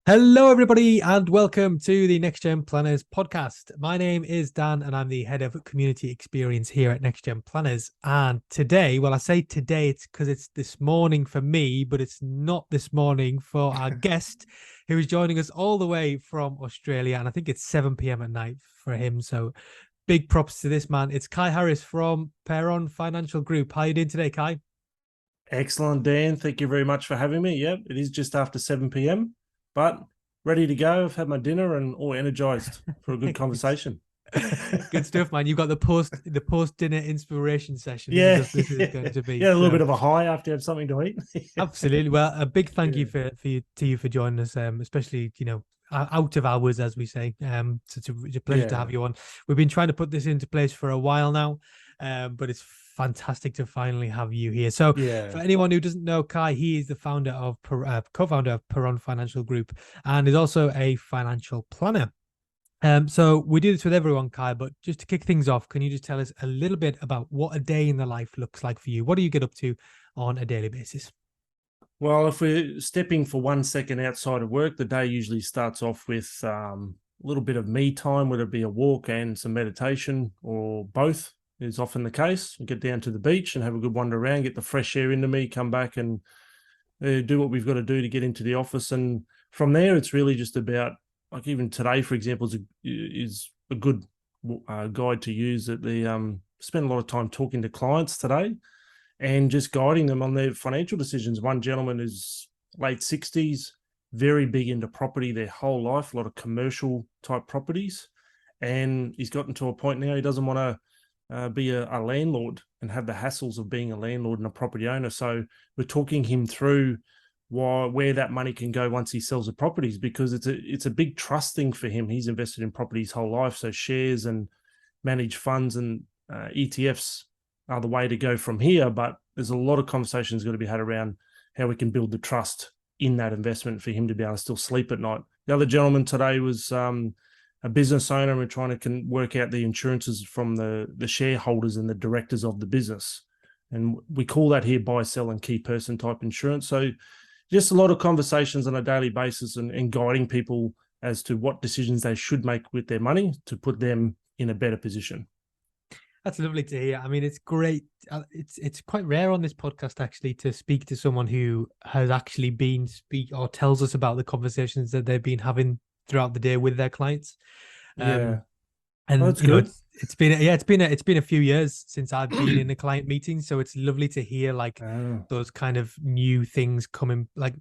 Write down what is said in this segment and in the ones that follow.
Hello, everybody, and welcome to the NextGen Planners podcast. My name is Dan, and I'm the head of community experience here at NextGen Planners. And today, well, I say today, it's because it's this morning for me, but it's not this morning for our guest who is joining us all the way from Australia. And I think it's 7 p.m. at night for him. So big props to this man. It's Kye Harris from Perron Financial Group. How are you doing today, Kye? Excellent, Dan. Thank you very much for having me. Yep, it is just after 7 p.m., but ready to go. I've had my dinner and all energized for a good conversation. Good stuff, man. You've got the post dinner inspiration session. Yeah, This is going yeah, to be yeah. A little so. bit of a high after you have something to eat. Absolutely. Well, a big thank you Yeah, for joining us, especially out of hours, as we say. So it's a pleasure to have yeah, you on. We've been trying to put this into place for a while now, but it's fantastic to finally have you here. So, for yeah. anyone who doesn't know Kye, he is the co-founder of Perron Financial Group, and is also a financial planner. So we do this with everyone, Kye, but just to kick things off, can you just tell us a little bit about what a day in the life looks like for you? What do you get up to on a daily basis? Well, if we're stepping for 1 second outside of work, the day usually starts off with a little bit of me time, whether it be a walk and some meditation or both is often the case. We get down to the beach and have a good wander around, get the fresh air into me, come back and do what we've got to do to get into the office. And from there, it's really just about, like even today, for example, is a good guide to use. That the spend a lot of time talking to clients today and just guiding them on their financial decisions. One gentleman is late 60s, very big into property their whole life, a lot of commercial type properties. And he's gotten to a point now he doesn't want to be a landlord and have the hassles of being a landlord and a property owner. So we're talking him through where that money can go once he sells the properties, because it's a big trust thing for him. He's invested in property his whole life, so shares and managed funds and ETFs are the way to go from here. But there's a lot of conversations got to be had around how we can build the trust in that investment for him to be able to still sleep at night. The other gentleman today was a business owner, and we're trying to work out the insurances from the shareholders and the directors of the business. And we call that here buy, sell, and key person type insurance. So just a lot of conversations on a daily basis and guiding people as to what decisions they should make with their money to put them in a better position. That's lovely to hear. I mean, it's great. It's quite rare on this podcast actually to speak to someone who has actually been speak or tells us about the conversations that they've been having throughout the day with their clients. Um, Yeah. Oh, and that's good. it's been a few years since I've been in a client meeting, so it's lovely to hear like Oh, those kind of new things coming, like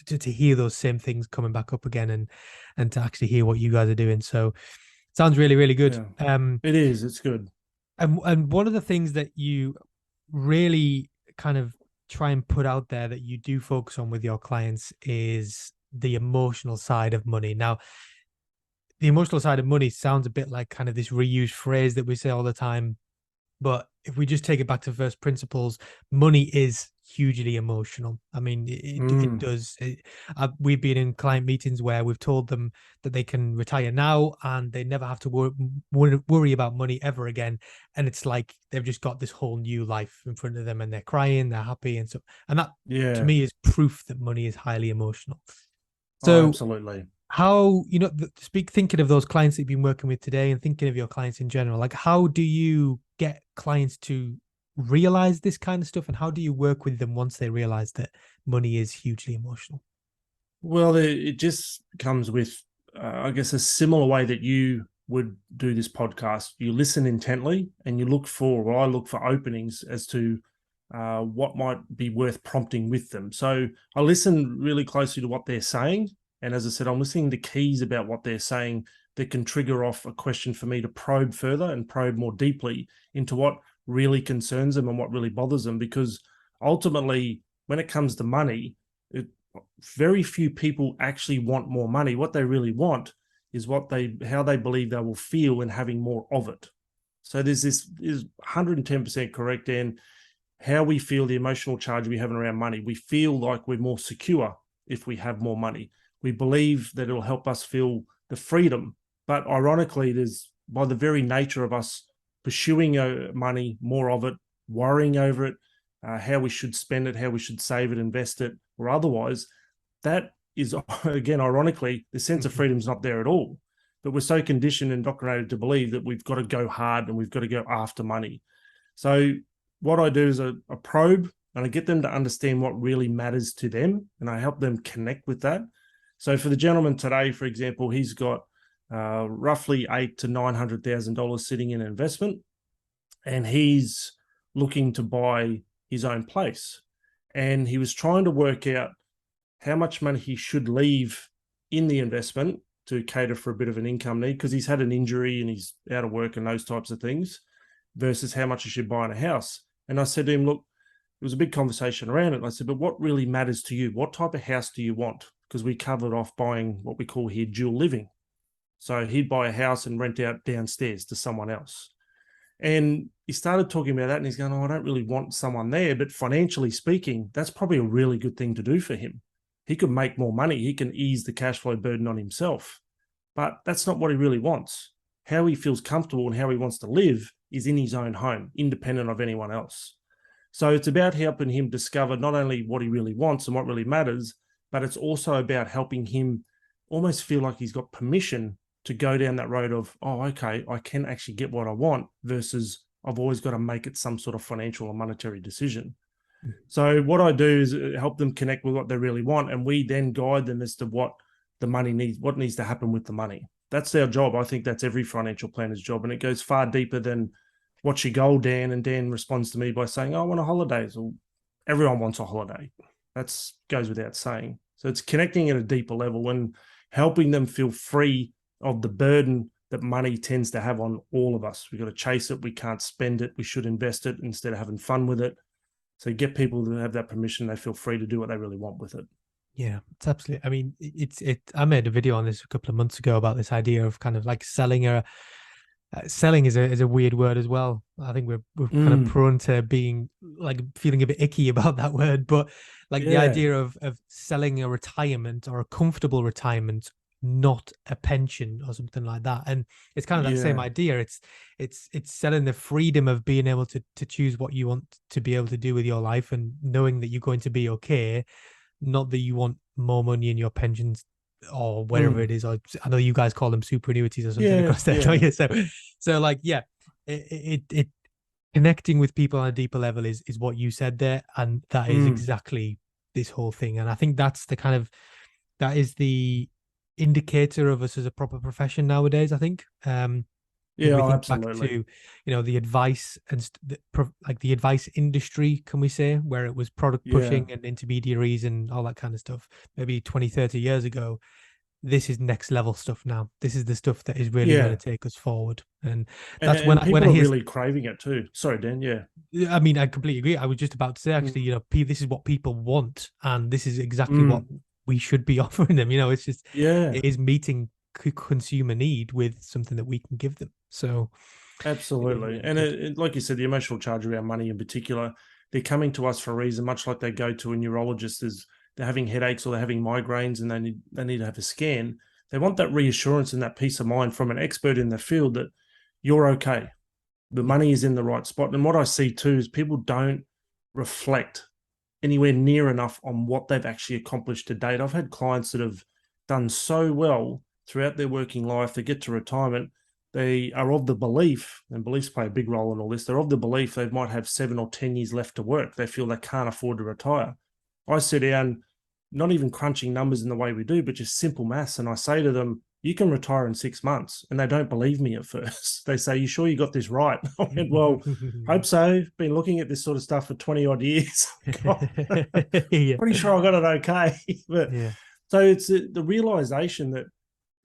to hear those same things coming back up again, and to actually hear what you guys are doing. So sounds really, really good. yeah. It is. It's good. And one of the things that you really kind of try and put out there that you do focus on with your clients is the emotional side of money. Now, the emotional side of money sounds a bit like kind of this reused phrase that we say all the time. But if we just take it back to first principles, money is hugely emotional. I mean, it Mm, does. We've been in client meetings where we've told them that they can retire now and they never have to worry about money ever again. And it's like they've just got this whole new life in front of them, and they're crying, they're happy, and so. And that to yeah. me is proof that money is highly emotional. Oh, So absolutely. how, thinking of those clients that you've been working with today and thinking of your clients in general, like how do you get clients to realize this kind of stuff, and how do you work with them once they realize that money is hugely emotional? Well, it just comes with, I guess, a similar way that you would do this podcast. You listen intently and you look for, well, I look for openings as to what might be worth prompting with them. So I listen really closely to what they're saying. And as I said, I'm listening to keys about what they're saying that can trigger off a question for me to probe further and probe more deeply into what really concerns them and what really bothers them. Because ultimately, when it comes to money, it, very few people actually want more money. What they really want is how they believe they will feel in having more of it. So there's this is 110% correct, and how we feel, the emotional charge we have around money. We feel like we're more secure if we have more money. We believe that it'll help us feel the freedom. But ironically, there's, by the very nature of us pursuing money, more of it, worrying over it, how we should spend it, how we should save it, invest it, or otherwise, that is, again, ironically, the sense of freedom is not there at all. But we're so conditioned and indoctrinated to believe that we've got to go hard and we've got to go after money. So what I do is a probe, and I get them to understand what really matters to them, and I help them connect with that. So for the gentleman today, for example, he's got roughly $800,000 to $900,000 sitting in investment, and he's looking to buy his own place. And he was trying to work out how much money he should leave in the investment to cater for a bit of an income need, because he's had an injury and he's out of work and those types of things, versus how much he should buy in a house. And I said to him, look, it was a big conversation around it. And I said, but what really matters to you? What type of house do you want? Because we covered off buying what we call here dual living. So he'd buy a house and rent out downstairs to someone else. And he started talking about that, and he's going, oh, I don't really want someone there. But financially speaking, that's probably a really good thing to do for him. He could make more money. He can ease the cash flow burden on himself. But that's not what he really wants. How he feels comfortable and how he wants to live is in his own home, independent of anyone else. So it's about helping him discover not only what he really wants and what really matters, but it's also about helping him almost feel like he's got permission to go down that road of, oh, okay, I can actually get what I want, versus I've always got to make it some sort of financial or monetary decision. So what I do is help them connect with what they really want, and we then guide them as to what the money needs, what needs to happen with the money. That's their job. I think that's every financial planner's job, and it goes far deeper than what's your goal, Dan? And Dan responds to me by saying, oh, I want a holiday. So everyone wants a holiday. That goes without saying. So it's connecting at a deeper level and helping them feel free of the burden that money tends to have on all of us. We've got to chase it. We can't spend it. We should invest it instead of having fun with it. So get people to have that permission. They feel free to do what they really want with it. Yeah, it's absolutely. I mean, I made a video on this a couple of months ago about this idea of kind of like selling. Selling is a weird word as well. I think we're kind of prone to being like feeling a bit icky about that word, but like the idea of selling a retirement or a comfortable retirement, not a pension or something like that. And it's kind of that same idea. It's selling the freedom of being able to choose what you want to be able to do with your life, and knowing that you're going to be okay, not that you want more money in your pensions or whatever it is. Or I know you guys call them super annuities or something across there, don't you? So like, it connecting with people on a deeper level is what you said there, and that is exactly this whole thing. And I think that's that is the indicator of us as a proper profession nowadays, I think. We think absolutely. back to the advice and like the advice industry, can we say, where it was product pushing and intermediaries and all that kind of stuff maybe 20-30 years ago. This is next level stuff now. This is the stuff that is really going to take us forward, and that's when people I are hear, really craving it too. Sorry, Dan. I mean, I completely agree. I was just about to say, actually, this is what people want, and this is exactly what we should be offering them. It's just it is meeting consumer need with something that we can give them. So absolutely. And like you said, the emotional charge around money in particular, they're coming to us for a reason, much like they go to a neurologist as they're having headaches or they're having migraines and they need to have a scan. They want that reassurance and that peace of mind from an expert in the field that you're okay. The money is in the right spot. And what I see too is people don't reflect anywhere near enough on what they've actually accomplished to date. I've had clients that have done so well throughout their working life. They get to retirement, they are of the belief, and beliefs play a big role in all this, they're of the belief they might have 7 or 10 years left to work. They feel they can't afford to retire. I sit down, not even crunching numbers in the way we do, but just simple maths, and I say to them, you can retire in 6 months. And they don't believe me at first. They say, you sure you got this right? I went, well, hope so. Been looking at this sort of stuff for 20 odd years. Pretty sure I got it okay. But so it's the realization that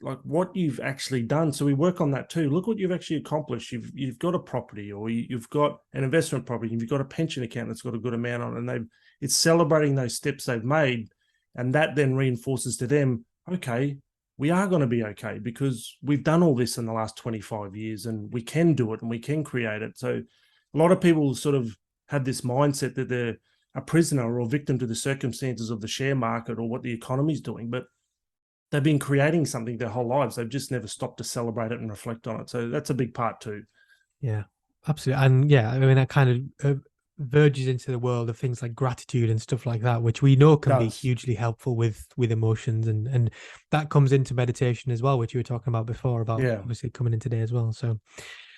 like what you've actually done. So we work on that too. Look what you've actually accomplished. You've got a property, or you've got an investment property. You've got a pension account that's got a good amount on it. And it's celebrating those steps they've made. And that then reinforces to them, okay, we are going to be okay because we've done all this in the last 25 years and we can do it and we can create it. So a lot of people sort of have this mindset that they're a prisoner or victim to the circumstances of the share market or what the economy is doing, but they've been creating something their whole lives. They've just never stopped to celebrate it and reflect on it. So that's a big part too. Yeah, absolutely. And I mean, that kind of verges into the world of things like gratitude and stuff like that, which we know can be Does. hugely helpful with emotions, and that comes into meditation as well, which you were talking about before, about Yeah. obviously coming in today as well. So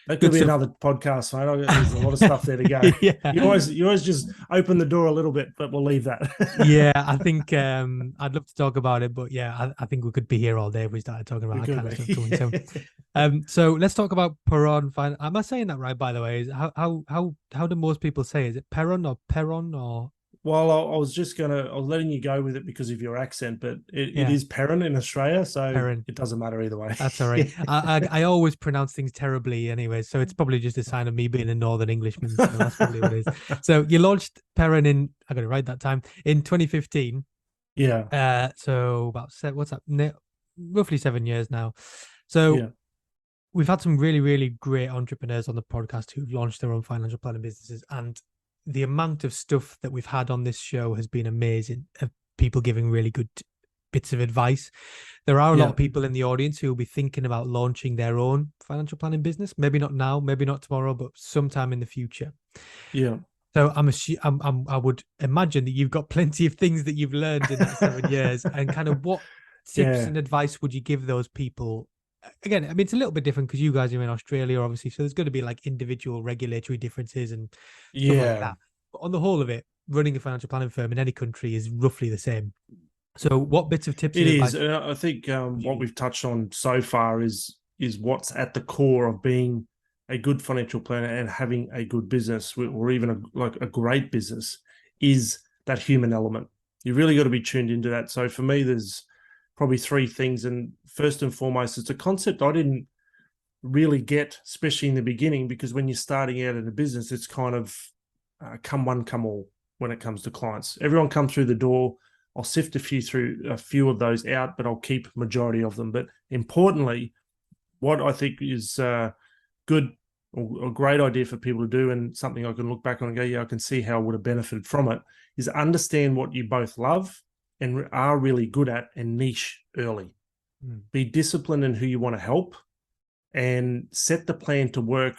That could good be stuff. another podcast, mate. There's a lot of stuff there to go. Yeah. You always just open the door a little bit, but we'll leave Yeah, that. I think I'd love to talk about it, but yeah, I think we could be here all day if we started talking about We that could kind of stuff too. be. So let's talk about Perron. Am I saying that right, by the way? How do most people say? Is it Perron or Perron or Well, I was just I was letting you go with it because of your accent, but it yeah, is Perron in Australia, so Perron? it doesn't matter either way. That's all right. I always pronounce things terribly anyway, so it's probably just a sign of me being a Northern Englishman. So that's probably what it is. So you launched Perron in, I got it right that time, in 2015. Yeah, So about what's that? Roughly 7 years now. So yeah, we've had some really, really great entrepreneurs on the podcast who've launched their own financial planning businesses, and the amount of stuff that we've had on this show has been amazing. Of people giving really good bits of advice. There are a lot yeah, of people in the audience who will be thinking about launching their own financial planning business. Maybe not now, maybe not tomorrow, but sometime in the future. yeah, So I would imagine that you've got plenty of things that you've learned in that 7 years, and kind of what tips yeah, and advice would you give those people? Again, I mean, it's a little bit different because you guys are in Australia, obviously, so there's going to be like individual regulatory differences and stuff like yeah. that. But on the whole of it, running a financial planning firm in any country is roughly the same. So, what bits of tips It and is. advice? And I think what we've touched on so far is what's at the core of being a good financial planner and having a good business, or even like a great business, is that human element. You really got to be tuned into that. So for me, there's probably three things, and first and foremost, it's a concept I didn't really get, especially in the beginning, because when you're starting out in a business, it's kind of come one, come all when it comes to clients. Everyone comes through the door. I'll sift a few of those out, but I'll keep majority of them. But importantly, what I think is good or a great idea for people to do, and something I can look back on and go, yeah, I can see how I would have benefited from it, is understand what you both love and are really good at, and niche early. Be disciplined in who you want to help, and set the plan to work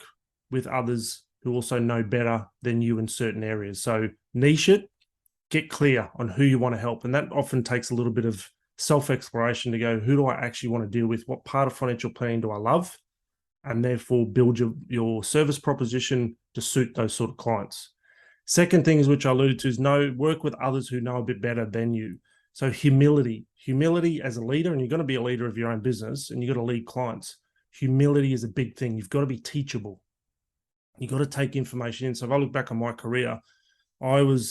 with others who also know better than you in certain areas. So niche it, get clear on who you want to help. And that often takes a little bit of self-exploration to go, who do I actually want to deal with? What part of financial planning do I love? And therefore build your service proposition to suit those sort of clients. Second thing is, which I alluded to, is work with others who know a bit better than you. So humility as a leader, and you're going to be a leader of your own business and you've got to lead clients. Humility is a big thing. You've got to be teachable. You've got to take information in. So if I look back on my career, I was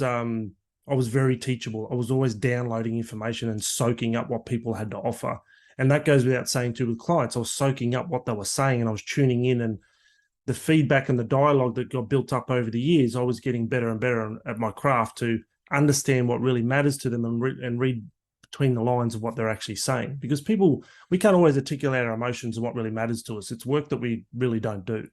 very teachable. I was always downloading information and soaking up what people had to offer. And that goes without saying too with clients. I was soaking up what they were saying, and I was tuning in, and the feedback and the dialogue that got built up over the years, I was getting better and better at my craft to understand what really matters to them, and read between the lines of what they're actually saying. Because we can't always articulate our emotions and what really matters to us. It's work that we really don't do.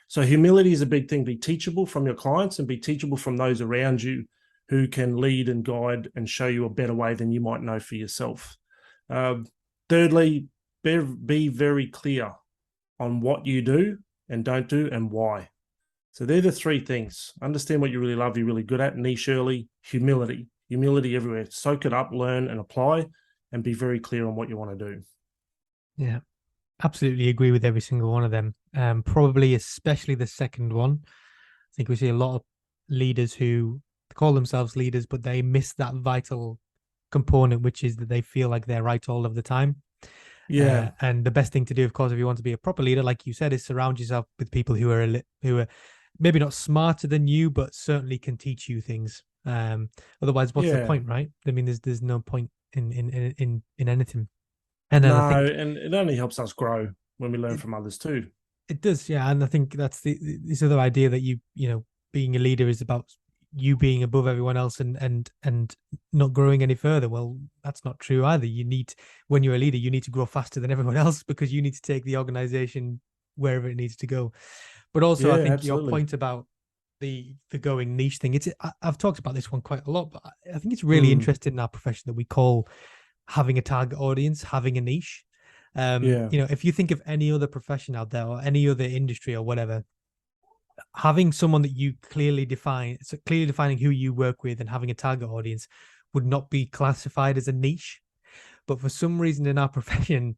So humility is a big thing. Be teachable from your clients, and be teachable from those around you who can lead and guide and show you a better way than you might know for yourself. Thirdly, be very clear on what you do and don't do, and why. So they're the three things. Understand what you really love, you're really good at, niche early, humility everywhere. Soak it up, learn and apply, and be very clear on what you want to do. Yeah, absolutely agree with every single one of them. Probably especially the second one. I think we see a lot of leaders who call themselves leaders, but they miss that vital component, which is that they feel like they're right all of the time. Yeah. And the best thing to do, of course, if you want to be a proper leader, like you said, is surround yourself with people who are maybe not smarter than you, but certainly can teach you things. Otherwise, what's the Yeah. point, right? I mean, there's no point in anything. And then I No, think and it only helps us grow when we learn from others too. it does, yeah. And I think that's this other idea that being a leader is about you being above everyone else and not growing any further. Well, that's not true either. When you're a leader, you need to grow faster than everyone else because you need to take the organization wherever it needs to go. But also, I Yeah, think your absolutely. point about the going niche thing, I've talked about this one quite a lot, but I think it's really Mm, interesting in our profession that we call having a target audience, having a niche. yeah. If you think of any other profession out there or any other industry or whatever, having someone that you clearly define, so clearly defining who you work with and having a target audience would not be classified as a niche. But for some reason in our profession,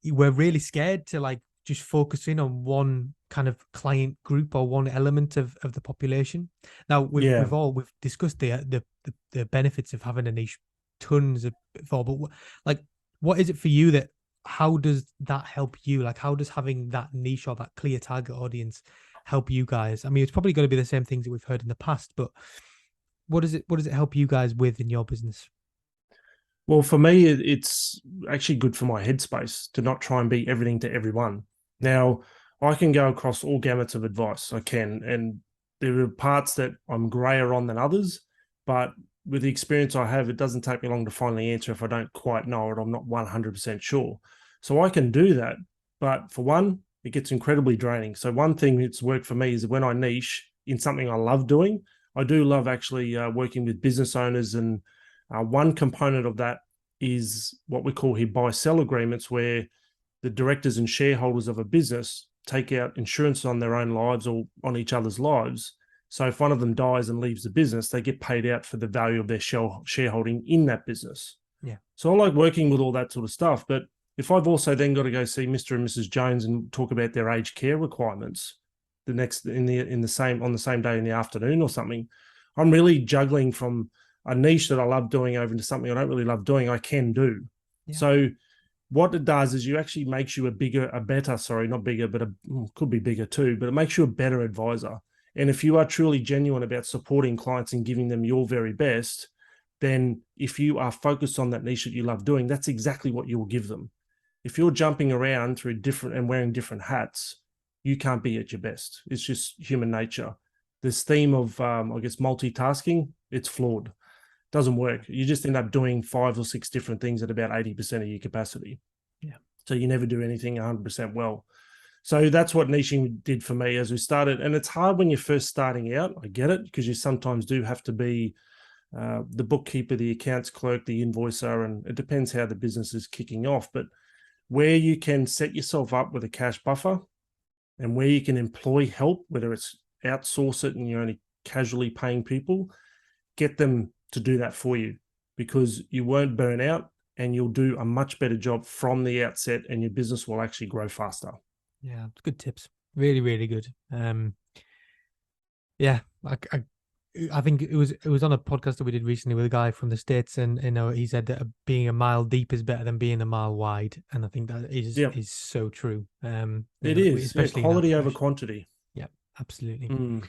we're really scared to like just focus in on one kind of client group or one element of the population. Now Yeah. we've discussed the benefits of having a niche, tons of before, but like, what is it for you that, how does that help you? Like, how does having that niche or that clear target audience help you guys? I mean, it's probably going to be the same things that we've heard in the past, but what does it help you guys with in your business? Well, for me, it's actually good for my headspace to not try and be everything to everyone. Now, I can go across all gamuts of advice. I can. And there are parts that I'm grayer on than others. But with the experience I have, it doesn't take me long to finally answer if I don't quite know it. I'm not 100% sure. So I can do that. But for one, it gets incredibly draining. So one thing that's worked for me is when I niche in something I love doing, I do love actually working with business owners, and one component of that is what we call here buy-sell agreements, where the directors and shareholders of a business take out insurance on their own lives or on each other's lives. So if one of them dies and leaves the business, they get paid out for the value of their shareholding in that business. Yeah. So I like working with all that sort of stuff. But if I've also then got to go see Mr. and Mrs. Jones and talk about their aged care requirements the next in the same on the same day in the afternoon or something, I'm really juggling from a niche that I love doing over into something I don't really love doing, I can do. Yeah. So what it does is you actually makes you not bigger, but could be bigger too, but it makes you a better advisor. And if you are truly genuine about supporting clients and giving them your very best, then if you are focused on that niche that you love doing, that's exactly what you will give them. If you're jumping around through different and wearing different hats, you can't be at your best. It's just human nature. This theme of, I guess, multitasking, it's flawed. Doesn't work. You just end up doing 5 or 6 different things at about 80% of your capacity. Yeah. So you never do anything 100% well. So that's what niching did for me as we started. And it's hard when you're first starting out. I get it, because you sometimes do have to be the bookkeeper, the accounts clerk, the invoicer, and it depends how the business is kicking off. But where you can set yourself up with a cash buffer and where you can employ help, whether it's outsource it and you're only casually paying people, get them to do that for you, because you won't burn out and you'll do a much better job from the outset, and your business will actually grow faster. Yeah, good tips. Really, really good. Yeah, I think it was on a podcast that we did recently with a guy from the States, and he said that being a mile deep is better than being a mile wide, and I think that is so true. It is, especially quality over quantity. Yeah, absolutely.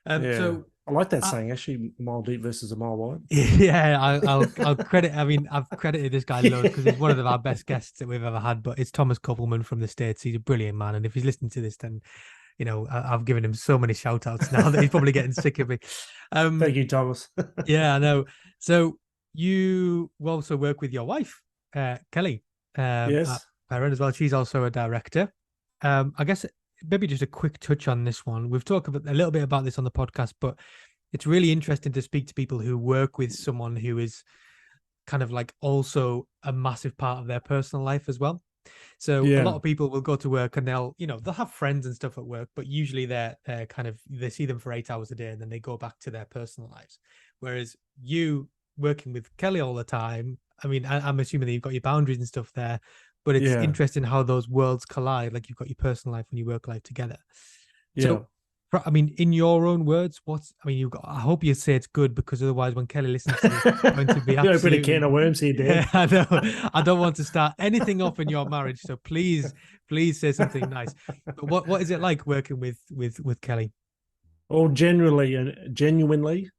Yeah, So I like that saying, actually, a mile deep versus a mile wide. Yeah, I'll credit. I mean, I've credited this guy loads because he's one of our best guests that we've ever had. But it's Thomas Koppelman from the States. He's a brilliant man, and if he's listening to this, then I've given him so many shout outs now that he's probably getting sick of me. Thank you, Thomas. Yeah, I know. So you also work with your wife, Kelly, Yes. at Perron as well. She's also a director. I guess maybe just a quick touch on this one. We've talked a little bit about this on the podcast, but it's really interesting to speak to people who work with someone who is kind of like also a massive part of their personal life as well. So a lot of people will go to work and they'll have friends and stuff at work, but usually they're kind of, they see them for 8 hours a day and then they go back to their personal lives. Whereas you working with Kelly all the time, I mean, I'm assuming that you've got your boundaries and stuff there, but it's interesting how those worlds collide. Like you've got your personal life and your work life together. So, I mean, in your own words, I hope you say it's good, because otherwise when Kelly listens to this, it's going to be absolutely... Open a can of worms here, Dan. Yeah, I know. I don't want to start anything off in your marriage. So please say something nice. But what is it like working with Kelly? Well, genuinely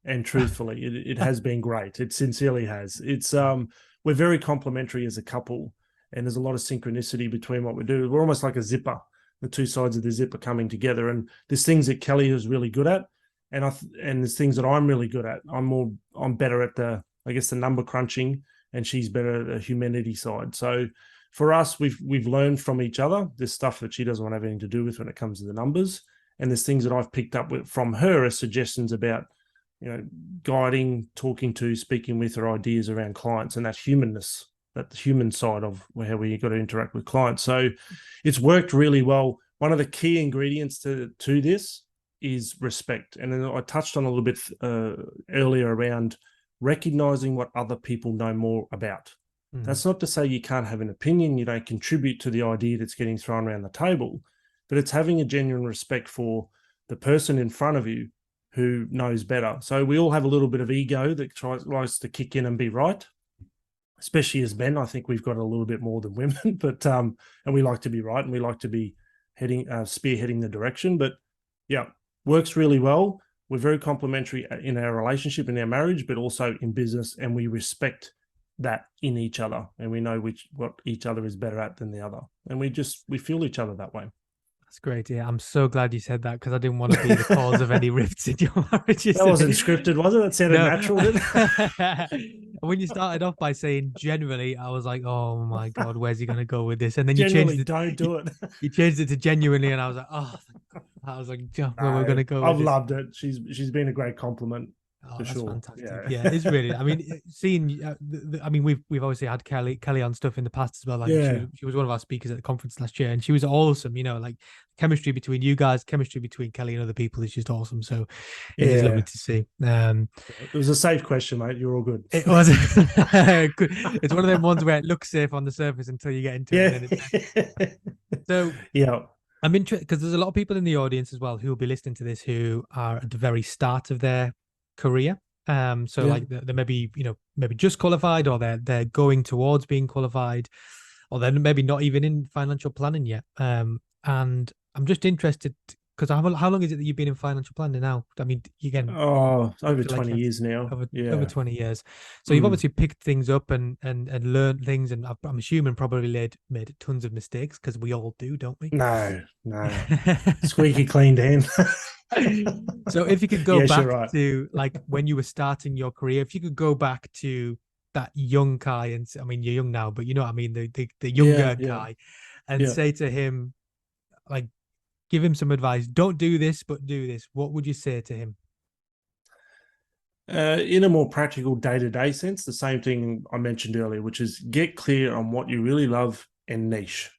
and truthfully, it has been great. It sincerely has. It's we're very complementary as a couple, and there's a lot of synchronicity between what we do. We're almost like a zipper. The two sides of the zipper coming together, and there's things that Kelly is really good at, and there's things that I'm really good at. I'm better at the number crunching, and she's better at the humanity side. So for us, we've learned from each other. There's stuff that she doesn't want to have anything to do with when it comes to the numbers, and there's things that I've picked up from her as suggestions about, guiding, talking to, speaking with her ideas around clients, and that humanness, that the human side of how we got to interact with clients. So it's worked really well. One of the key ingredients to this is respect. And then I touched on a little bit earlier around recognizing what other people know more about. That's not to say you can't have an opinion, you don't contribute to the idea that's getting thrown around the table, but it's having a genuine respect for the person in front of you who knows better. So we all have a little bit of ego that tries to kick in and be right, especially as men. I think we've got a little bit more than women, but and we like to be right and we like to be spearheading the direction. But yeah, works really well. We're very complementary in our relationship, in our marriage, but also in business, and we respect that in each other, and we know what each other is better at than the other, and we feel each other that way. That's great. Yeah, I'm so glad you said that, because I didn't want to be the cause of any rifts in your marriages. That wasn't scripted, was it? That sounded natural, didn't it? When you started off by saying generally, I was like, oh my God, where's he going to go with this? And then you Generally, changed it. don't do it. You changed it to genuinely, and I was like, oh, I was like, where we're going to go with I've this. loved it. She's been a great compliment. Oh, for that's sure. fantastic. Yeah, it's really. I mean, seeing. I mean, we've obviously had Kelly on stuff in the past as well. Like she was one of our speakers at the conference last year, and she was awesome. You know, like chemistry between you guys, chemistry between Kelly and other people is just awesome. So it is lovely to see. It was a safe question, mate. You're all good. It was. It's one of them ones where it looks safe on the surface until you get into it. So yeah. I'm interested because there's a lot of people in the audience as well who will be listening to this who are at the very start of their career. Like they're maybe maybe just qualified, or they're going towards being qualified, or they're maybe not even in financial planning yet. And I'm just interested because how long is it that you've been in financial planning now? I mean, again, over 20 years now. Over 20 years. So you've obviously picked things up and learned things, and I'm assuming probably made tons of mistakes, because we all do, don't we? No. Squeaky clean, Dan. So if you could go back to like when you were starting your career, if you could go back to that young Kye, and I mean, you're young now, but you know what I mean, the younger Kye, and say to him, like, give him some advice. Don't do this, but do this. What would you say to him? In a more practical day-to-day sense, the same thing I mentioned earlier, which is get clear on what you really love and niche.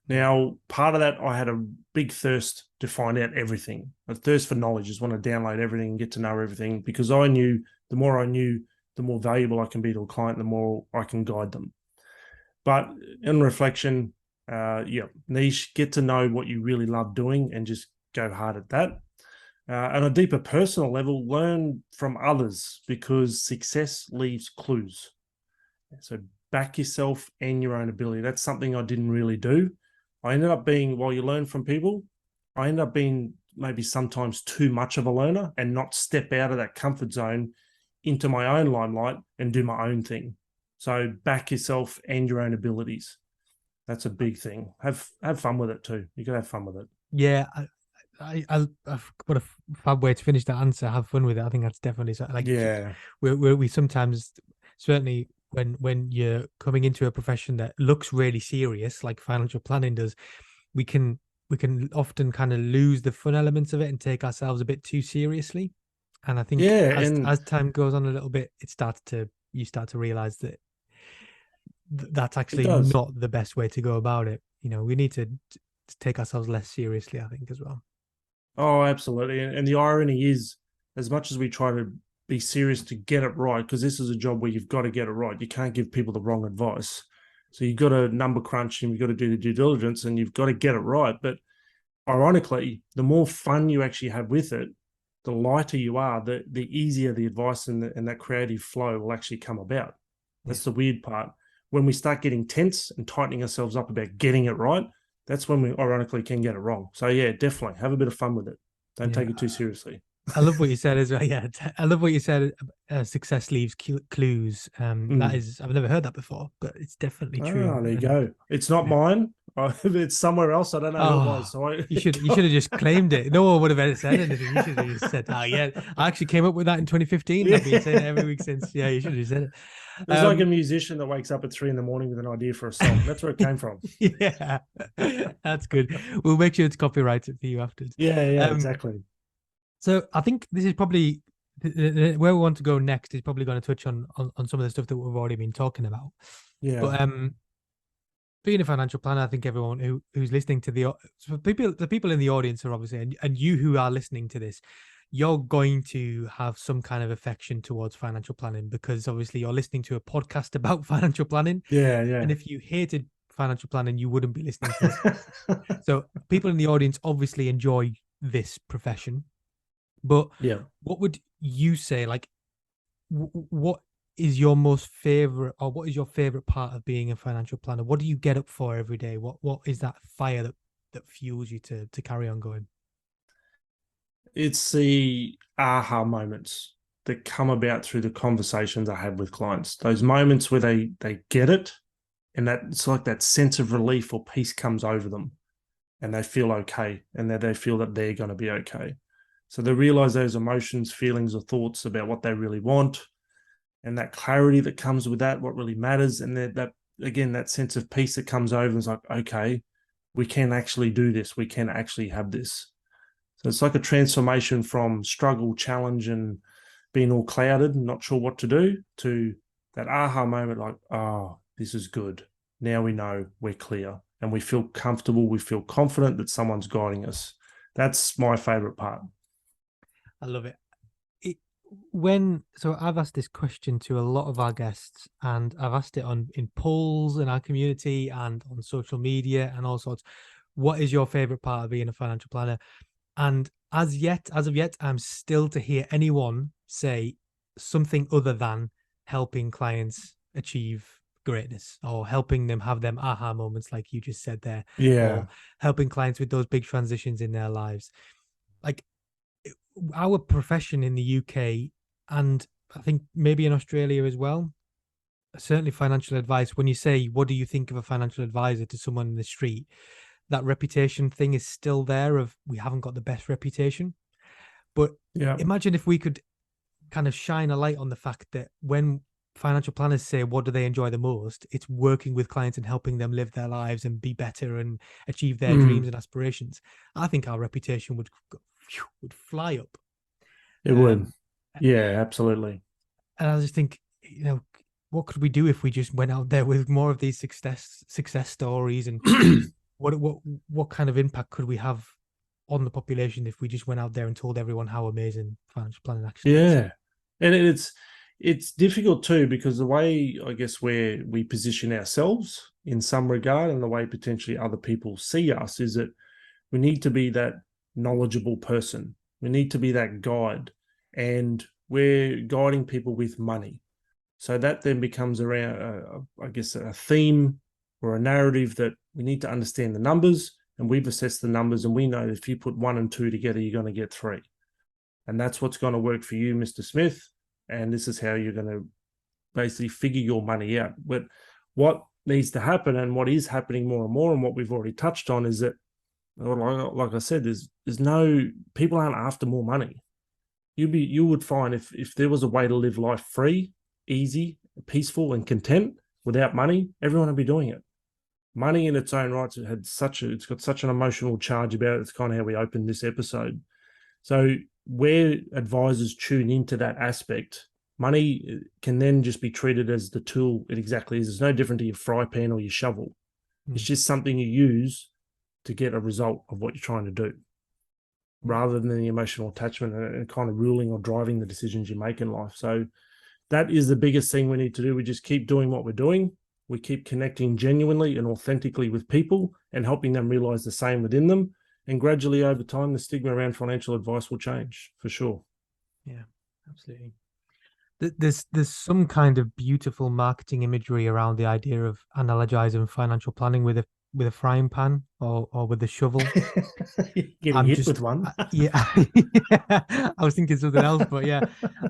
Now, part of that, I had a big thirst to find out everything. A thirst for knowledge. Just want to download everything and get to know everything, because I knew the more I knew, the more valuable I can be to a client, the more I can guide them. But in reflection, niche, get to know what you really love doing and just go hard at that. On a deeper personal level, learn from others, because success leaves clues. So back yourself and your own ability. That's something I didn't really do. I ended up being, while you learn from people, I ended up being maybe sometimes too much of a learner and not step out of that comfort zone into my own limelight and do my own thing. So back yourself and your own abilities. That's a big thing. Have fun with it too. You gotta have fun with it. Yeah, what a fab way to finish that answer. Have fun with it. I think that's definitely like, we sometimes, certainly when you're coming into a profession that looks really serious, like financial planning does, we can often kind of lose the fun elements of it and take ourselves a bit too seriously. And I think as time goes on a little bit, you start to realize that that's actually not the best way to go about it. You know, we need to take ourselves less seriously, I think, as well. Oh, absolutely. And the irony is, as much as we try to be serious to get it right, because this is a job where you've got to get it right. You can't give people the wrong advice. So you've got to number crunch, and you've got to do the due diligence, and you've got to get it right. But ironically, the more fun you actually have with it, the lighter you are, the easier the advice and that creative flow will actually come about. That's the weird part. When we start getting tense and tightening ourselves up about getting it right, that's when we ironically can get it wrong. So yeah, definitely have a bit of fun with it. Don't take it too seriously. I love what you said as well. Yeah, I love what you said. Success leaves clues. That is, I've never heard that before, but it's definitely true. Oh, there you go. It's not mine. It's somewhere else. I don't know who it was. So you should have just claimed it. No one would have ever said anything. You should have just said, "Oh yeah, I actually came up with that in 2015. I've been saying it every week since." Yeah, you should have said it. There's like a musician that wakes up at 3 a.m. with an idea for a song. That's where it came from. Yeah, that's good. We'll make sure it's copyrighted for you afterwards. Yeah, exactly. So I think this is probably where we want to go next. Is probably going to touch on some of the stuff that we've already been talking about. Yeah. But being a financial planner, I think everyone who's listening to the people in the audience are obviously, and you who are listening to this, you're going to have some kind of affection towards financial planning because obviously you're listening to a podcast about financial planning. Yeah, And yeah. if you hated financial planning, you wouldn't be listening to this. So people in the audience obviously enjoy this profession. But Yeah. what would you say, like, what is your most favorite, or what is your favorite part of being a financial planner? What do you get up for every day? What is that fire that fuels you to carry on going? It's the aha moments that come about through the conversations I have with clients. Those moments where they get it, and that it's like that sense of relief or peace comes over them, and they feel okay, and that they feel that they're going to be okay. So they realize those emotions, feelings, or thoughts about what they really want, and that clarity that comes with that, what really matters, and that again, that sense of peace that comes over and is like, okay, we can actually do this. We can actually have this. So it's like a transformation from struggle, challenge, and being all clouded and not sure what to do to that aha moment, like, oh, this is good. Now we know, we're clear, and we feel comfortable. We feel confident that someone's guiding us. That's my favorite part. I love it. So I've asked this question to a lot of our guests, and I've asked it in polls in our community and on social media and all sorts. What is your favorite part of being a financial planner? And as of yet, I'm still to hear anyone say something other than helping clients achieve greatness or helping them have them aha moments, like you just said there, or Yeah. helping clients with those big transitions in their lives. Like our profession in the UK, and I think maybe in Australia as well, certainly financial advice, when you say, what do you think of a financial advisor to someone in the street, that reputation thing is still there of we haven't got the best reputation. But Yeah. imagine if we could kind of shine a light on the fact that when financial planners say what do they enjoy the most, it's working with clients and helping them live their lives and be better and achieve their dreams Mm, and aspirations. I think our reputation would fly up. it would. um Yeah, absolutely. and I just think, what could we do if we just went out there with more of these success stories, and what kind of impact could we have on the population if we just went out there and told everyone how amazing financial planning actually is? Yeah. And it's difficult too because the way I guess where we position ourselves in some regard and the way potentially other people see us is that we need to be that knowledgeable person. We need to be that guide. And we're guiding people with money. So that then becomes around, I guess, a theme or a narrative that we need to understand the numbers, and we've assessed the numbers, and we know if you put 1 and 2 together, you're going to get 3. And that's what's going to work for you, Mr. Smith. And this is how you're going to basically figure your money out. But what needs to happen and what is happening more and more, and what we've already touched on, is that, like I said, there's no, people aren't after more money. You would find if there was a way to live life free, easy, peaceful, and content without money, everyone would be doing it. Money in its own right, it's got such an emotional charge about it. It's kind of how we opened this episode. So where advisors tune into that aspect, money can then just be treated as the tool it exactly is. It's no different to your fry pan or your shovel. It's Mm. just something you use to get a result of what you're trying to do, Yeah. rather than the emotional attachment and kind of ruling or driving the decisions you make in life. So that is the biggest thing we need to do. We just keep doing what we're doing. We keep connecting genuinely and authentically with people and helping them realize the same within them. And gradually over time, the stigma around financial advice will change for sure. Yeah, absolutely. There's some kind of beautiful marketing imagery around the idea of analogizing financial planning with a frying pan or with a shovel. Getting I'm hit with just one. yeah, yeah, I was thinking something else, but yeah,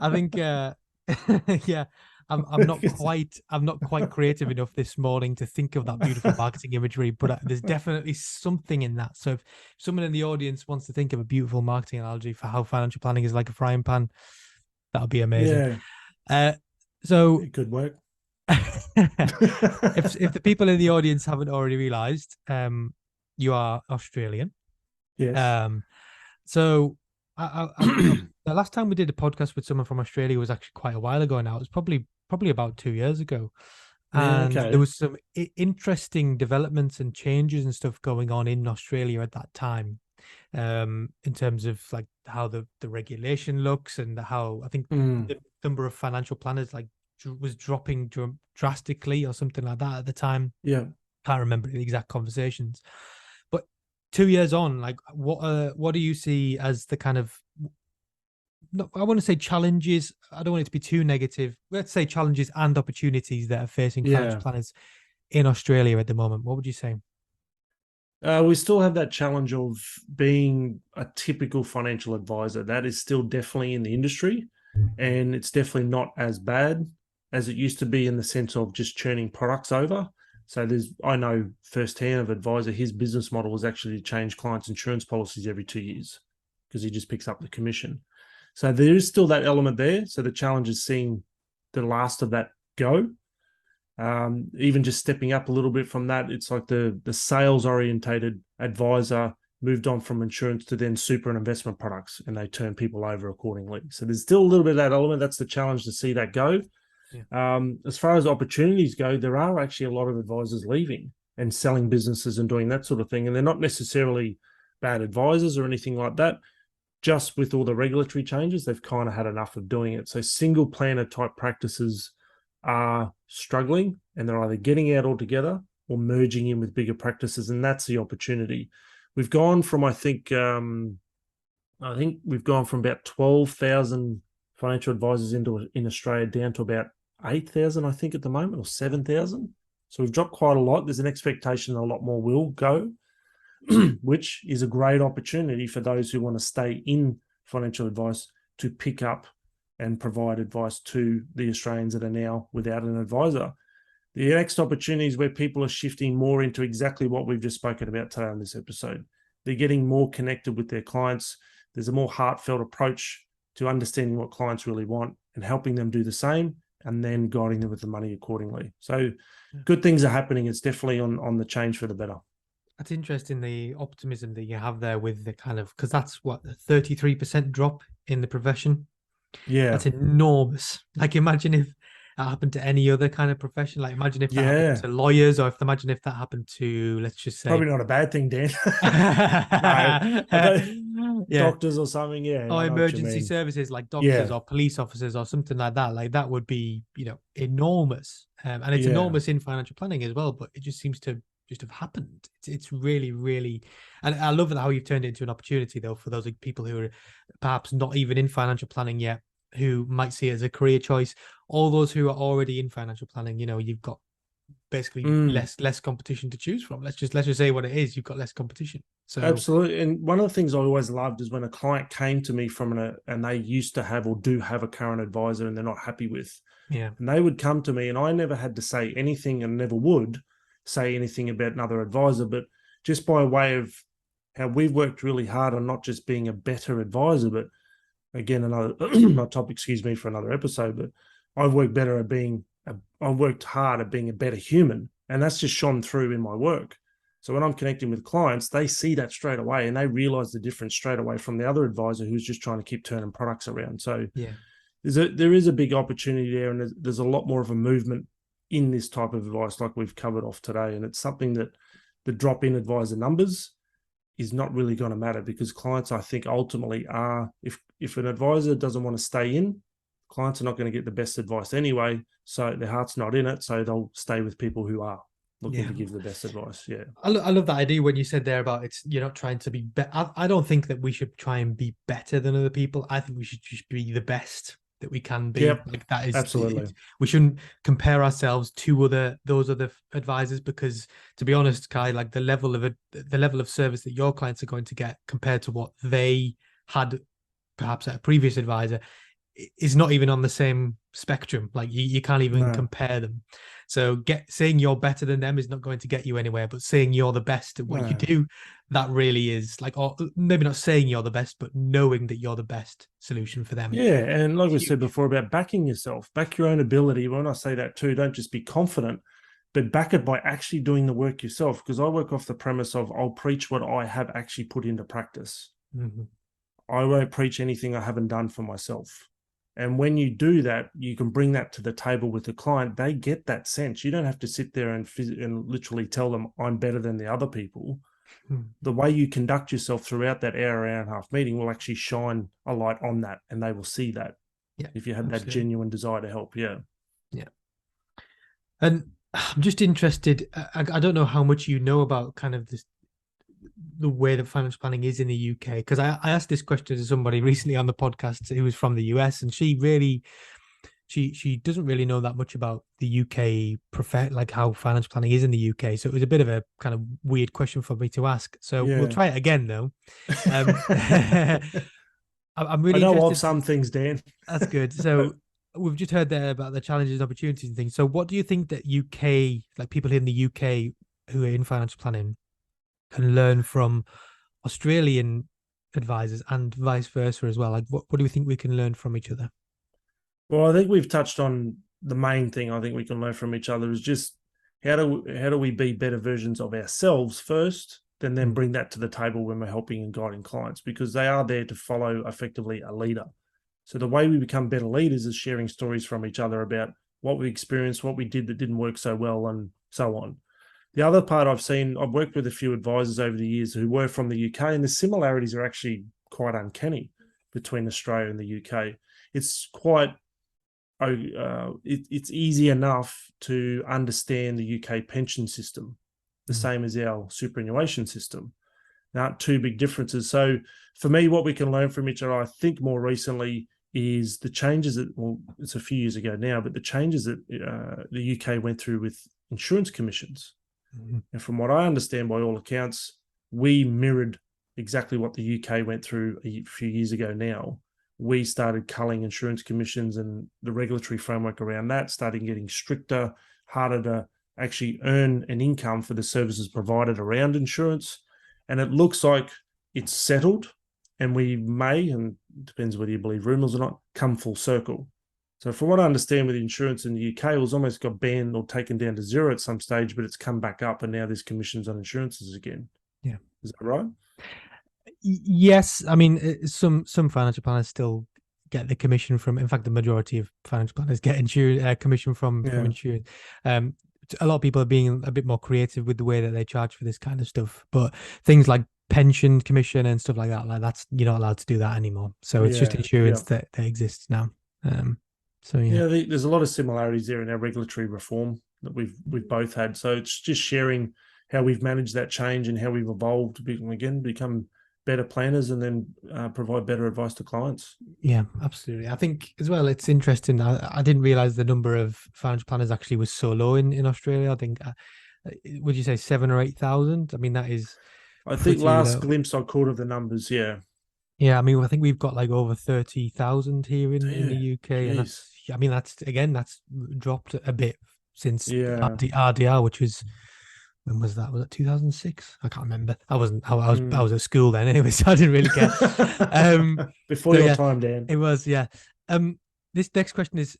I think yeah, I'm not quite creative enough this morning to think of that beautiful marketing imagery, but there's definitely something in that. So if someone in the audience wants to think of a beautiful marketing analogy for how financial planning is like a frying pan, that would be amazing. Yeah, Uh, so it could work. if the people in the audience haven't already realized, you are Australian. Yes. Um, so the last time we did a podcast with someone from Australia was actually quite a while ago now. It was probably about 2 years ago. Yeah, And there okay. was some interesting developments and changes and stuff going on in Australia at that time, in terms of like how the regulation looks and how I think Mm, the number of financial planners like was dropping drastically or something like that at the time. yeah. Can't remember the exact conversations, but 2 years on, like what do you see as the kind of, no, I want to say challenges. I don't want it to be too negative. Let's say challenges and opportunities that are facing financial Yeah. planners in Australia at the moment. What would you say? We still have that challenge of being a typical financial advisor. That is still definitely in the industry, and it's definitely not as bad as it used to be in the sense of just churning products over. So I know firsthand of advisor, his business model is actually to change clients' insurance policies every 2 years because he just picks up the commission. So there is still that element there. So the challenge is seeing the last of that go. Even just stepping up a little bit from that, it's like the sales orientated advisor moved on from insurance to then super and investment products, and they turn people over accordingly. So there's still a little bit of that element. That's the challenge to see that go. Yeah. As far as opportunities go, there are actually a lot of advisors leaving and selling businesses and doing that sort of thing, and they're not necessarily bad advisors or anything like that. Just with all the regulatory changes, they've kind of had enough of doing it. So single planner type practices are struggling, and they're either getting out altogether or merging in with bigger practices, and that's the opportunity. We've gone from I think we've gone from about 12,000 financial advisors in Australia down to about 8,000, I think, at the moment, or 7,000. So we've dropped quite a lot. There's an expectation that a lot more will go, which is a great opportunity for those who want to stay in financial advice to pick up and provide advice to the Australians that are now without an advisor. The next opportunity is where people are shifting more into exactly what we've just spoken about today on this episode. They're getting more connected with their clients. There's a more heartfelt approach to understanding what clients really want and helping them do the same, and then guiding them with the money accordingly. So good things are happening. It's definitely on the change for the better. That's interesting, the optimism that you have there with the kind of, because that's what, a 33% drop in the profession. Yeah. That's enormous. Like, imagine if that happened to any other kind of profession. Like, imagine if that happened Yeah. to lawyers, or imagine if that happened to, let's just say, Probably not a bad thing, Dan. No, I don't, yeah, doctors or something. Yeah, I or know what you emergency mean. services like doctors Yeah. or police officers or something like that. Like, that would be, enormous. And it's Yeah. enormous in financial planning as well, but it just seems to just have happened. It's really, really, and I love how you've turned it into an opportunity though for those people who are perhaps not even in financial planning yet, who might see it as a career choice. All those who are already in financial planning, you've got basically Mm, less competition to choose from. Let's just say what it is. You've got less competition. So absolutely. And one of the things I always loved is when a client came to me and they used to have or do have a current advisor and they're not happy with, yeah, and they would come to me, and I never had to say anything and never would say anything about another advisor, but just by way of how we've worked really hard on not just being a better advisor, but again, another not topic, excuse me, for another episode, but I've worked better at I've worked hard at being a better human. And that's just shone through in my work. So when I'm connecting with clients, they see that straight away and they realize the difference straight away from the other advisor who's just trying to keep turning products around. So yeah, there is a big opportunity there, and there's a lot more of a movement in this type of advice like we've covered off today. And it's something that the drop in advisor numbers is not really going to matter, because clients, I think, ultimately are, if an advisor doesn't want to stay in, clients are not going to get the best advice anyway. So their heart's not in it. So they'll stay with people who are looking yeah. to give the best advice. Yeah. I love that idea when you said there about you're not trying to be better. I don't think that we should try and be better than other people. I think we should just be the best that we can be. Yep. Like, that is, Absolutely. we shouldn't compare ourselves to those other advisors, because, to be honest, Kai, like the level of service that your clients are going to get compared to what they had perhaps at a previous advisor is not even on the same spectrum. Like, you can't even No. compare them. So saying you're better than them is not going to get you anywhere, but saying you're the best at what you No. do, that really is, like, or maybe not saying you're the best, but knowing that you're the best solution for them. Yeah. And like It's we said huge. before about backing yourself, back your own ability. When I say that too, don't just be confident, but back it by actually doing the work yourself. Because I work off the premise of I'll preach what I have actually put into practice. Mhm. I won't preach anything I haven't done for myself. And when you do that, you can bring that to the table with the client. They get that sense. You don't have to sit there and literally tell them I'm better than the other people. The way you conduct yourself throughout that hour and a half meeting will actually shine a light on that, and they will see that. Yeah, if you have absolutely. that genuine desire to help. Yeah. And I'm just interested. I don't know how much you know about kind of this, the way that financial planning is in the UK, because I asked this question to somebody recently on the podcast who was from the US, and she doesn't really know that much about the UK like how financial planning is in the UK. So it was a bit of a kind of weird question for me to ask. So we'll try it again though. I'm I really know of interested. some things, Dan. That's good. So we've just heard there about the challenges and opportunities and things. So what do you think that UK, like people in the UK who are in financial planning, can learn from Australian advisors and vice versa as well? Like what do we think we can learn from each other? Well, I think we've touched on the main thing I think we can learn from each other is just how do we be better versions of ourselves first, then bring that to the table when we're helping and guiding clients, because they are there to follow effectively a leader. So the way we become better leaders is sharing stories from each other about what we experienced, what we did that didn't work so well, and so on. The other part I've worked with a few advisors over the years who were from the UK, and the similarities are actually quite uncanny between Australia and the UK. It's quite it's easy enough to understand the UK pension system, the same as our superannuation system. There aren't two big differences. So for me, what we can learn from each other, I think more recently, is the changes that, well, it's a few years ago now, but the changes that the UK went through with insurance commissions. And from what I understand, by all accounts, we mirrored exactly what the UK went through a few years ago now. We started culling insurance commissions, and the regulatory framework around that started getting stricter, harder to actually earn an income for the services provided around insurance. And it looks like it's settled, and we may, and it depends whether you believe rumors or not, come full circle. So from what I understand with insurance in the UK, it was almost got banned or taken down to zero at some stage, but it's come back up, and now there's commissions on insurances again. Yeah. Is that right? Yes, I mean some financial planners still get the commission from. In fact, the majority of financial planners get commission from insurance. A lot of people are being a bit more creative with the way that they charge for this kind of stuff, but things like pension commission and stuff like that's you're not allowed to do that anymore. So it's just insurance that exists now. So there's a lot of similarities there in our regulatory reform that we've both had. So it's just sharing how we've managed that change and how we've evolved to become better planners, and then provide better advice to clients. Yeah, absolutely. I think as well, it's interesting. I didn't realize the number of financial planners actually was so low in Australia. I think, would you say 7 or 8,000? I mean, that is I think pretty last low. glimpse I caught of the numbers, yeah. Yeah, I mean, I think we've got like over 30,000 here in the UK, and Geez. that's dropped a bit since Yeah. RDR, which was, when was that? Was it 2006? I can't remember. I was at school then anyway, so I didn't really care. Before your time, Dan. It was, yeah. This next question is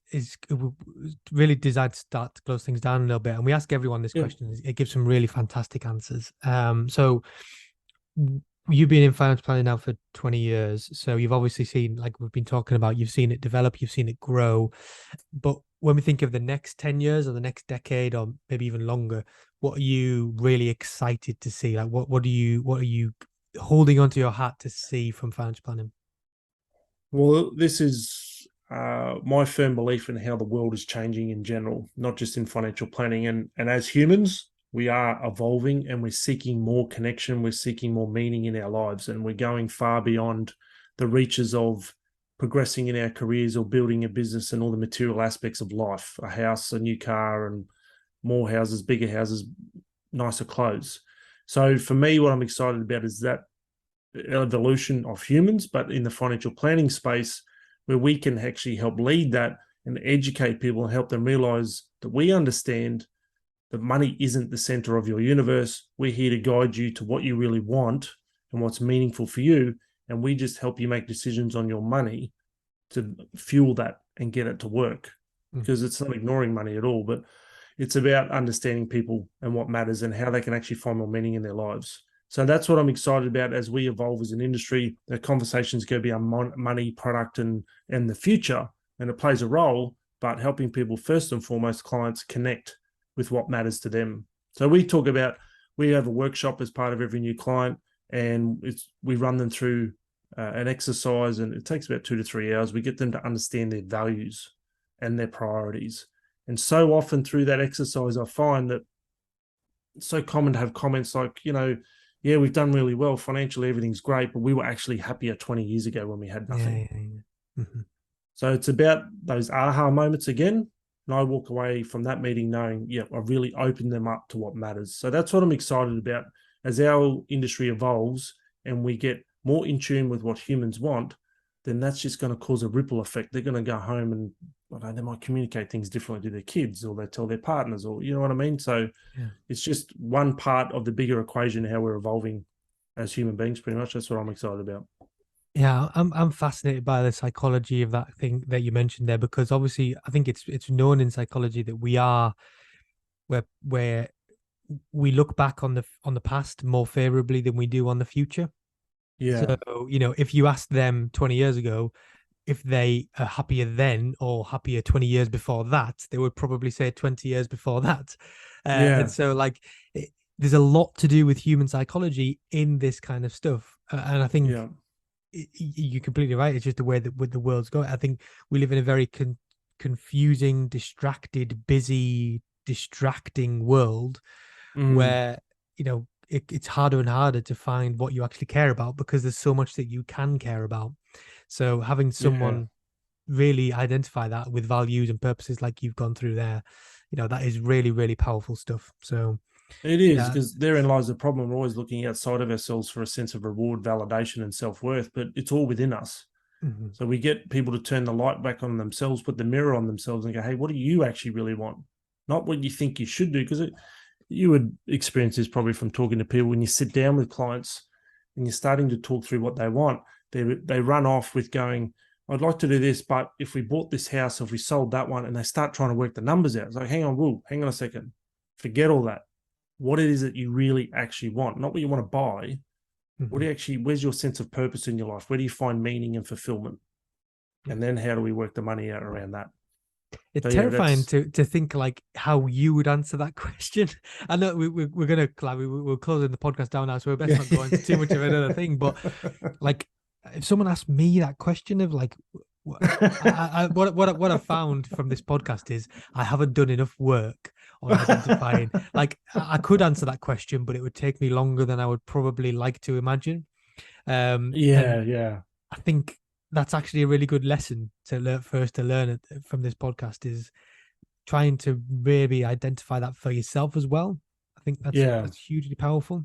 really designed to start to close things down a little bit, and we ask everyone this question. It gives some really fantastic answers. So you've been in finance planning now for 20 years, so you've obviously seen, like we've been talking about, you've seen it develop, you've seen it grow. But when we think of the next 10 years or the next decade or maybe even longer, what are you really excited to see? Like what are you holding onto your hat to see from financial planning? Well, this is my firm belief in how the world is changing in general, not just in financial planning. And as humans, we are evolving, and we're seeking more connection. We're seeking more meaning in our lives, and we're going far beyond the reaches of progressing in our careers or building a business and all the material aspects of life, a house, a new car, and more houses, bigger houses, nicer clothes. So for me, what I'm excited about is that evolution of humans, but in the financial planning space, where we can actually help lead that and educate people and help them realize that we understand that money isn't the center of your universe. We're here to guide you to what you really want and what's meaningful for you. And we just help you make decisions on your money to fuel that and get it to work. Because it's not ignoring money at all, but it's about understanding people and what matters and how they can actually find more meaning in their lives. So that's what I'm excited about as we evolve as an industry. The conversations go beyond money, product, and the future. and it plays a role, but helping people, first and foremost, clients, connect with what matters to them. So we have a workshop as part of every new client, and we run them through an exercise, and it takes about 2 to 3 hours. We get them to understand their values and their priorities. And so often through that exercise, I find that it's so common to have comments like, yeah, we've done really well. Financially, everything's great, but we were actually happier 20 years ago when we had nothing. Yeah. Mm-hmm. So it's about those aha moments again. And I walk away from that meeting knowing, yeah, I've really opened them up to what matters. So that's what I'm excited about as our industry evolves and we get more in tune with what humans want. Then that's just going to cause a ripple effect. They're going to go home and they might communicate things differently to their kids, or they tell their partners, or you know what I mean? So it's just one part of the bigger equation, how we're evolving as human beings, pretty much. That's what I'm excited about. Yeah, I'm fascinated by the psychology of that thing that you mentioned there, because obviously I think it's known in psychology that where we look back on the past more favorably than we do on the future. Yeah. So, if you asked them 20 years ago if they are happier then or happier 20 years before that, they would probably say 20 years before that. And Yeah. so there's a lot to do with human psychology in this kind of stuff. And I think Yeah. you're completely right. It's just the way that with the world's going. I think we live in a very confusing, distracted, busy, distracting world where it's harder and harder to find what you actually care about, because there's so much that you can care about. So having Yeah. someone really identify that with values and purposes like you've gone through there, that is really, really powerful stuff. So It is, yeah. because therein lies the problem. We're always looking outside of ourselves for a sense of reward, validation, and self-worth, but it's all within us. Mm-hmm. So we get people to turn the light back on themselves, put the mirror on themselves, and go, hey, what do you actually really want? Not what you think you should do, because you would experience this probably from talking to people. When you sit down with clients and you're starting to talk through what they want, they run off with going, I'd like to do this, but if we bought this house, if we sold that one, and they start trying to work the numbers out. It's like, hang on a second. Forget all that. What it is that you really actually want, not what you want to buy. What do you actually, where's your sense of purpose in your life? Where do you find meaning and fulfillment? And then how do we work the money out around that? It's So yeah, terrifying that's to think like how you would answer that question. I know we're gonna we're closing the podcast down now, so we're best not go into too much of another thing. But like, if someone asked me that question of like, what I found from this podcast is I haven't done enough work on identifying. Like, I could answer that question, but it would take me longer than I would probably like to imagine. And yeah. I think that's actually a really good lesson to learn from this podcast, is trying to maybe identify that for yourself as well. I think Yeah. that's hugely powerful,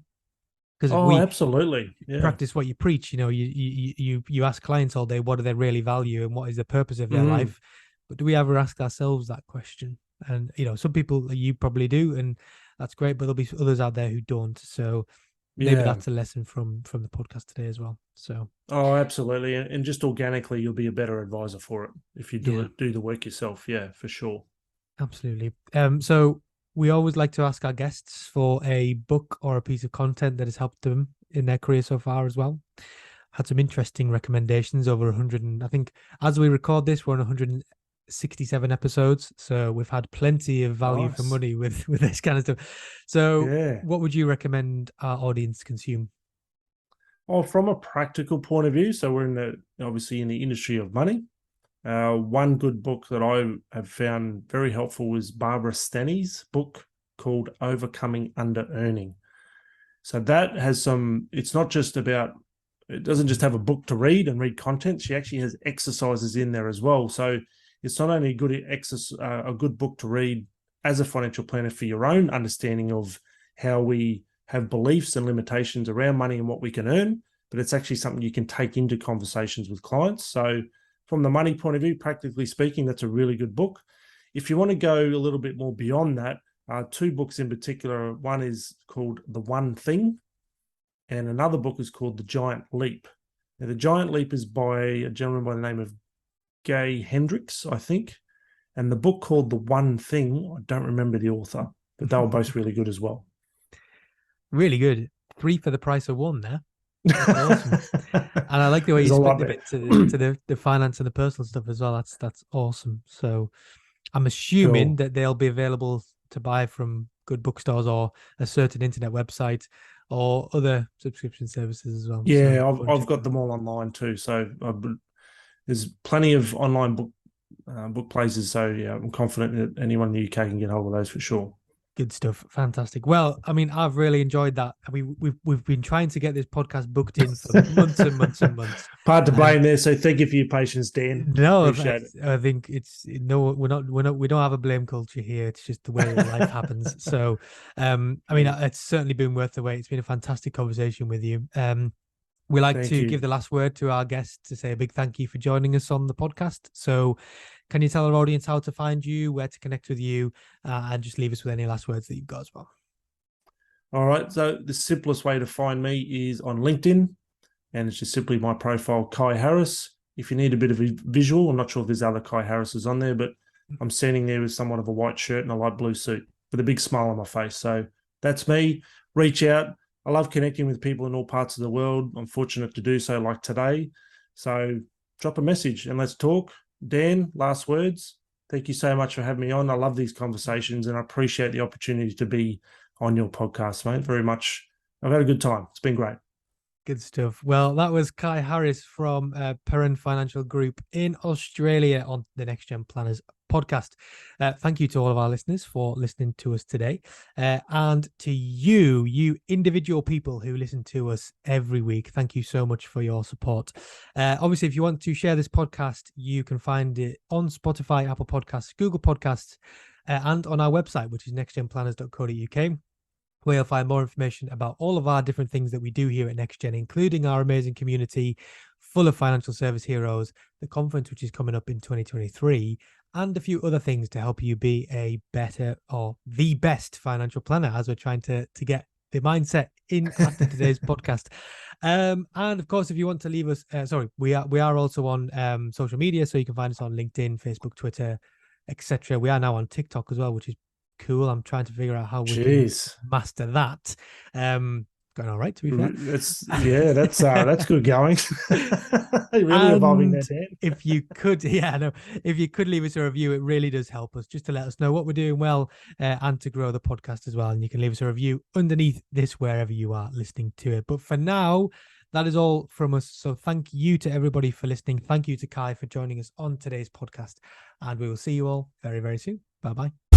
because if Oh, we absolutely. Yeah. practice what you preach, you ask clients all day, what do they really value and what is the purpose of their Mm. life? But do we ever ask ourselves that question? And some people, you probably do, and that's great, but there'll be others out there who don't. So maybe Yeah. that's a lesson from the podcast today as well. So Oh, absolutely. And just organically, you'll be a better advisor for it if you yeah. do the work yourself. Yeah, for sure. Absolutely. So we always like to ask our guests for a book or a piece of content that has helped them in their career so far as well. Had some interesting recommendations, over 100, and I think as we record this, we're on 167 episodes. So we've had plenty of value for Nice. money with this kind of stuff. So Yeah. what would you recommend our audience consume? Well, from a practical point of view, so we're obviously in the industry of money. One good book that I have found very helpful was Barbara Stanny's book called Overcoming Under Earning. So that has it's not just about, it doesn't just have a book to read and read content. She actually has exercises in there as well. So it's not only a good book to read as a financial planner for your own understanding of how we have beliefs and limitations around money and what we can earn, but it's actually something you can take into conversations with clients. So from the money point of view, practically speaking, that's a really good book. If you want to go a little bit more beyond that, two books in particular. One is called The One Thing, and another book is called The Giant Leap. Now, The Giant Leap is by a gentleman by the name of Kye Harris, I think. And the book called The One Thing, I don't remember the author, but they were both really good as well. Really good. 3 for the price of 1 there. That's awesome. And I like the way There's you a split lot the there. bit to the finance and the personal stuff as well. That's awesome. So I'm assuming Cool. that they'll be available to buy from good bookstores or a certain internet website or other subscription services as well. So Yeah, go and I've check got them out. them all online too. So there's plenty of online book places. So yeah, I'm confident that anyone in the UK can get hold of those for sure. Good stuff. Fantastic. Well, I mean, I've really enjoyed that. I mean, we've been trying to get this podcast booked in for months and months and months. Part to And blame there. So thank you for your patience, Dan. no, Appreciate it. I think it's no, we don't have a blame culture here. It's just the way life happens. So, I mean, Yeah. it's certainly been worth the wait. It's been a fantastic conversation with you. We like Thank to give you. the last word to our guests to say a big thank you for joining us on the podcast. So, can you tell our audience how to find you, where to connect with you, and just leave us with any last words that you've got as well? All right. So the simplest way to find me is on LinkedIn, and it's just simply my profile, Kye Harris. If you need a bit of a visual, I'm not sure if there's other Kye Harrises on there, but I'm standing there with somewhat of a white shirt and a light blue suit with a big smile on my face. So that's me. Reach out. I love connecting with people in all parts of the world. I'm fortunate to do so like today. So drop a message and let's talk. Dan, last words. Thank you so much for having me on. I love these conversations and I appreciate the opportunity to be on your podcast, mate. Very much. I've had a good time. It's been great. Good stuff. Well, that was Kye Harris from Perron Financial Group in Australia on the Next Gen Planners podcast. Thank you to all of our listeners for listening to us today. And to you, you individual people who listen to us every week, thank you so much for your support. Obviously, if you want to share this podcast, you can find it on Spotify, Apple Podcasts, Google Podcasts, and on our website, which is nextgenplanners.co.uk, where you'll find more information about all of our different things that we do here at NextGen, including our amazing community full of financial service heroes, the conference, which is coming up in 2023, and a few other things to help you be a better or the best financial planner as we're trying to get the mindset in after today's podcast. And of course, if you want to leave us, we are also on social media, so you can find us on LinkedIn, Facebook, Twitter, etc. We are now on TikTok as well, which is cool. I'm trying to figure out how we can Jeez. master that. Going all right, to be fair. That's good going. Really evolving And that, Dan. if you could, yeah, no, if you could leave us a review, it really does help us just to let us know what we're doing well and to grow the podcast as well. And you can leave us a review underneath this wherever you are listening to it. But for now, that is all from us. So thank you to everybody for listening. Thank you to Kye for joining us on today's podcast. And we will see you all very, very soon. Bye bye.